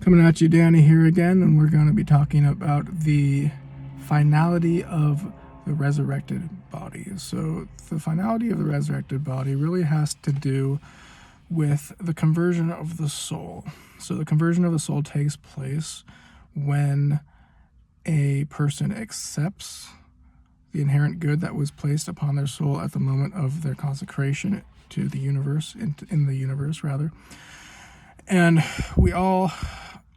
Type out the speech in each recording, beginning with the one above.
Coming at you, Danny, here again, and we're going to be talking about the finality of the resurrected body. So the finality of the resurrected body really has to do with the conversion of the soul. So the conversion of the soul takes place when a person accepts the inherent good that was placed upon their soul at the moment of their consecration to the universe, in the universe rather. And we all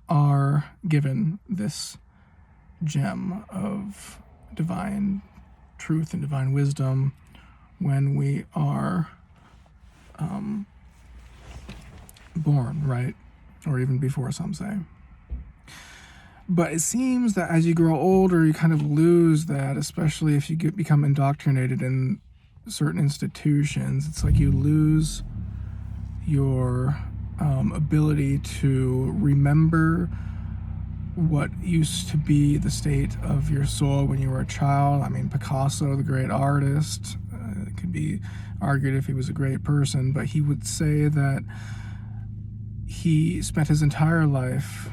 are given this gem of divine truth and divine wisdom when we are born, right? Or even before, some say. But it seems that as you grow older, you kind of lose that, especially if you become indoctrinated in certain institutions. It's like you lose your ability to remember what used to be the state of your soul when you were a child. I mean, Picasso, the great artist, it could be argued if he was a great person, but he would say that he spent his entire life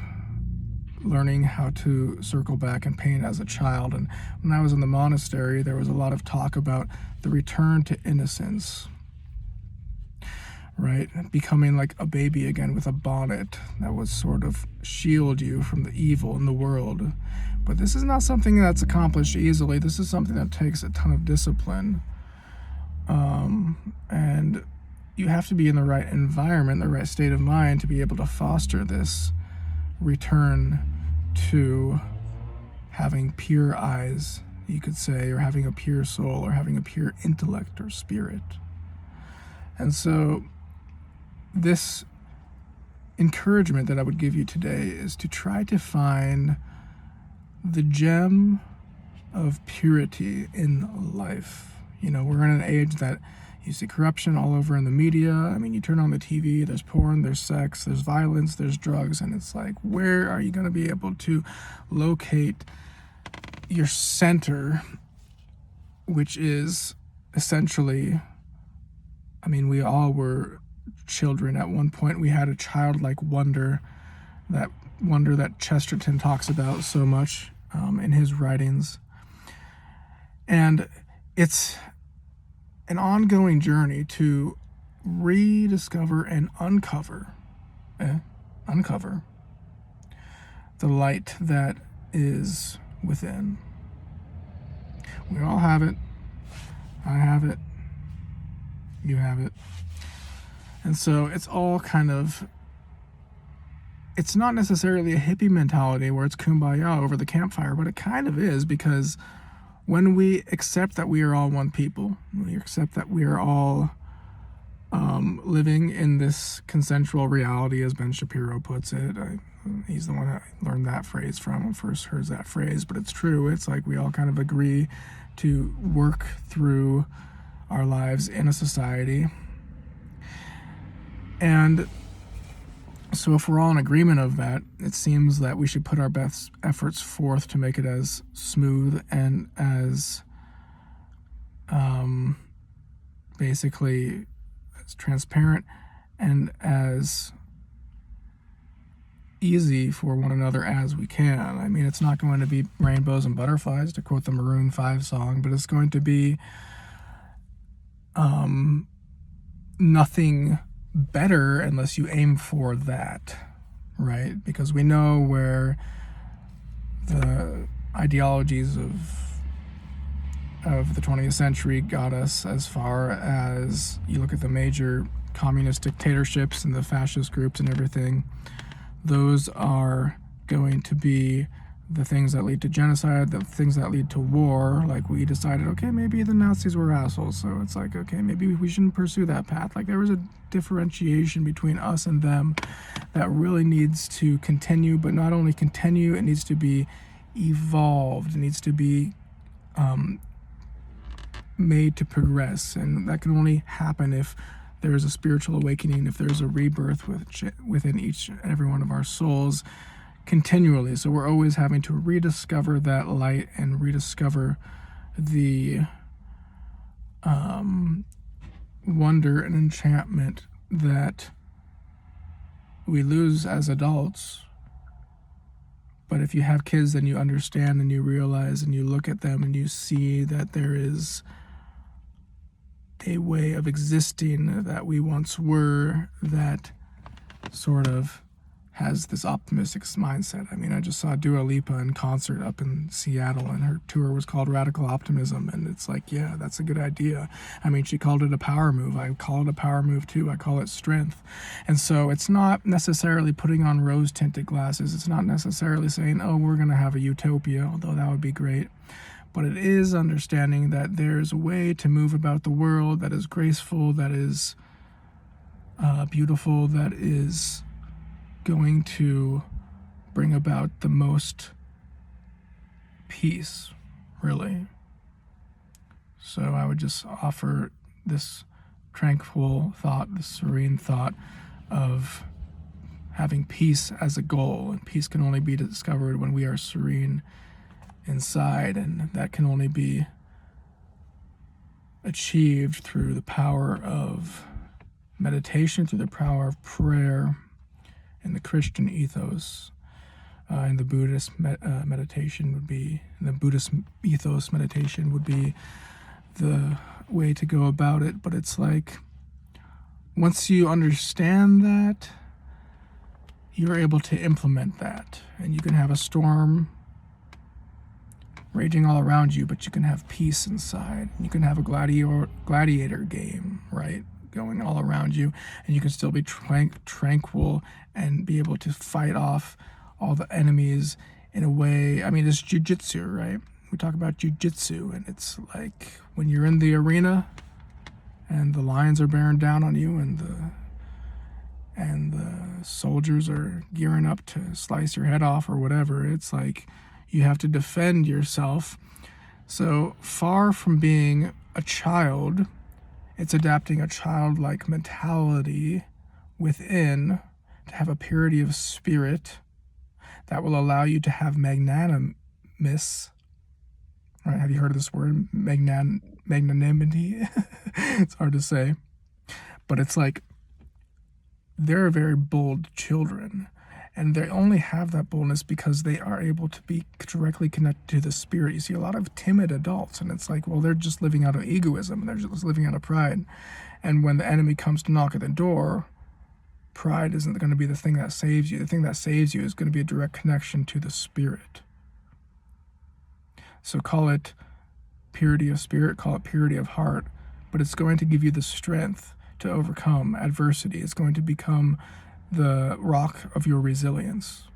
learning how to circle back and paint as a child. And when I was in the monastery, there was a lot of talk about the return to innocence, right? Becoming like a baby again with a bonnet that would sort of shield you from the evil in the world. But this is not something that's accomplished easily. This is something that takes a ton of discipline. And you have to be in the right environment, the right state of mind to be able to foster this return to having pure eyes, you could say, or having a pure soul, or having a pure intellect or spirit. And so this encouragement that I would give you today is to try to find the gem of purity in life. You know, we're in an age that you see corruption all over in the media. I mean, you turn on the TV, there's porn, there's sex, there's violence, there's drugs, and it's like, where are you going to be able to locate your center, which is essentially, I mean, we all were children at one point. We had a childlike wonder that Chesterton talks about so much in his writings. And it's an ongoing journey to rediscover and uncover the light that is within. We all have it. I have it. You have it. And so it's all kind of, it's not necessarily a hippie mentality where it's kumbaya over the campfire, but it kind of is, because when we accept that we are all one people, we accept that we are all living in this consensual reality, as Ben Shapiro puts it. He's the one I learned that phrase from, when first heard that phrase, but it's true. It's like we all kind of agree to work through our lives in a society. And so if we're all in agreement of that, it seems that we should put our best efforts forth to make it as smooth and as basically as transparent and as easy for one another as we can. I mean, it's not going to be rainbows and butterflies, to quote the Maroon 5 song, but it's going to be nothing better unless you aim for that, right? Because we know where the ideologies of the 20th century got us, as far as you look at the major communist dictatorships and the fascist groups and everything. Those are going to be the things that lead to genocide, the things that lead to war. Like, we decided, okay, maybe the Nazis were assholes, so it's like, okay, maybe we shouldn't pursue that path. Like, there was a differentiation between us and them that really needs to continue, but not only continue, it needs to be evolved. It needs to be made to progress, and that can only happen if there's a spiritual awakening, if there's a rebirth within each and every one of our souls continually. So we're always having to rediscover that light and rediscover the wonder and enchantment that we lose as adults But if you have kids, then you understand and you realize and you look at them and you see that there is a way of existing that we once were that sort of has this optimistic mindset. I mean, I just saw Dua Lipa in concert up in Seattle, and her tour was called Radical Optimism, and it's like, yeah, that's a good idea. I mean, she called it a power move. I call it a power move too. I call it strength. And so it's not necessarily putting on rose-tinted glasses. It's not necessarily saying, oh, we're going to have a utopia, although that would be great. But it is understanding that there's a way to move about the world that is graceful, that is beautiful, that is going to bring about the most peace, really. So I would just offer this tranquil thought, this serene thought of having peace as a goal. And peace can only be discovered when we are serene inside, and that can only be achieved through the power of meditation, through the power of prayer, in the Christian ethos. In the Buddhist meditation would be, in the Buddhist ethos, meditation would be the way to go about it. But it's like, once you understand that, you're able to implement that. And you can have a storm raging all around you, but you can have peace inside. You can have a gladiator game, right, going all around you, and you can still be tranquil and be able to fight off all the enemies in a way. I mean, it's jujitsu, right? We talk about jujitsu, and it's like when you're in the arena and the lions are bearing down on you, and the soldiers are gearing up to slice your head off or whatever. It's like you have to defend yourself. So far from being a child, it's adapting a childlike mentality within to have a purity of spirit that will allow you to have magnanimous. Right? Have you heard of this word? Magnanimity? It's hard to say. But it's like they're very bold children. And they only have that boldness because they are able to be directly connected to the spirit. You see a lot of timid adults, and it's like, well, they're just living out of egoism, and they're just living out of pride. And when the enemy comes to knock at the door, pride isn't going to be the thing that saves you. The thing that saves you is going to be a direct connection to the spirit. So call it purity of spirit, call it purity of heart, but it's going to give you the strength to overcome adversity. It's going to become the rock of your resilience.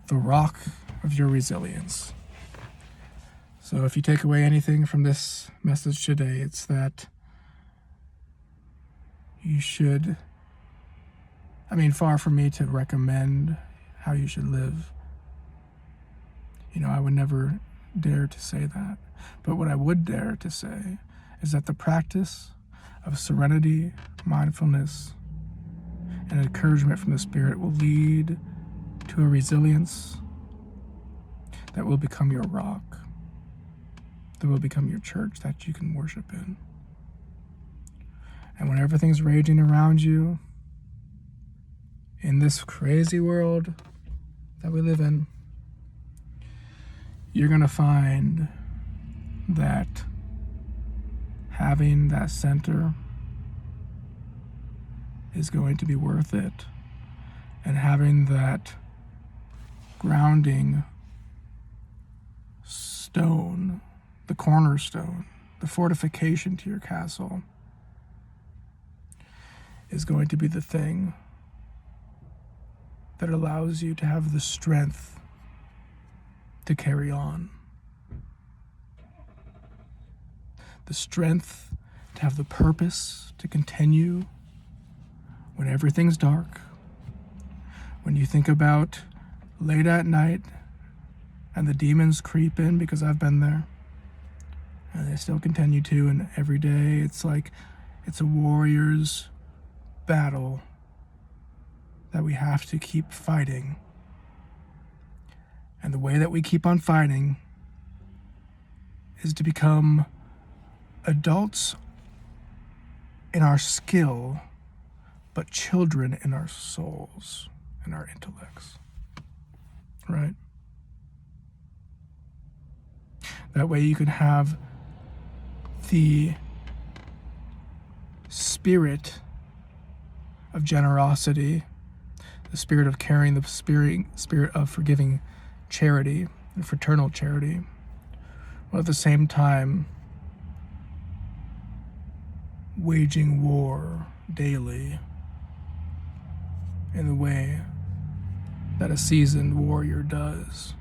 The rock of your resilience. So if you take away anything from this message today, it's that you should, far from me to recommend how you should live. I would never dare to say that. But what I would dare to say is that the practice of serenity, mindfulness, and encouragement from the Spirit will lead to a resilience that will become your rock, that will become your church that you can worship in. And when everything's raging around you, in this crazy world that we live in, you're going to find that having that center is going to be worth it. And having that grounding stone, the cornerstone, the fortification to your castle, is going to be the thing that allows you to have the strength to carry on. The strength to have the purpose to continue when everything's dark. When you think about late at night and the demons creep in, because I've been there, and they still continue to, and every day it's like it's a warrior's battle that we have to keep fighting. And the way that we keep on fighting is to become adults in our skill, but children in our souls and our intellects. right? That way you can have the spirit of generosity, the spirit of caring, the spirit of forgiving charity, and fraternal charity, while at the same time waging war daily in the way that a seasoned warrior does.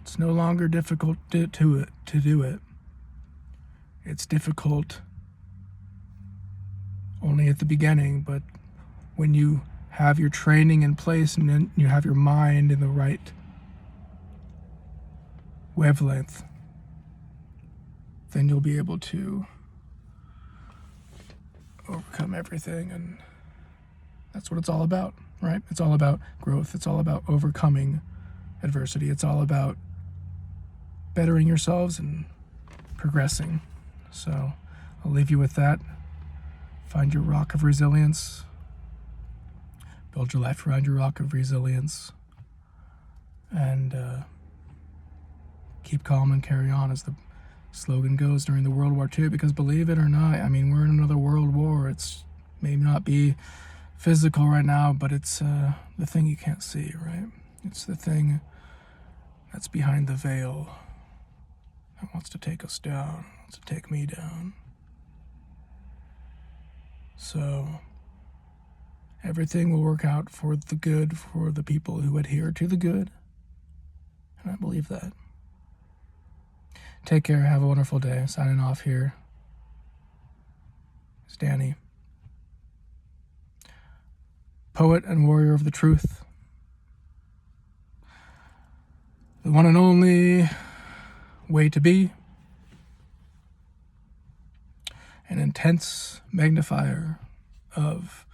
It's no longer difficult to do it. It's difficult only at the beginning, but when you have your training in place and then you have your mind in the right wavelength, then you'll be able to overcome everything. And that's what it's all about, right? It's all about growth. It's all about overcoming adversity. It's all about bettering yourselves and progressing. So I'll leave you with that. Find your rock of resilience. Build your life around your rock of resilience. And keep calm and carry on, as the slogan goes during the World War II. Because believe it or not, I mean, we're in another world war. It's may not be physical right now, but it's the thing you can't see, right? It's the thing that's behind the veil that wants to take us down, wants to take me down. So everything will work out for the good, for the people who adhere to the good. And I believe that. Take care. Have a wonderful day. Signing off here. It's Danny. Poet and warrior of the truth. The one and only way to be. An intense magnifier of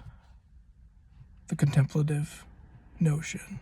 the contemplative notion.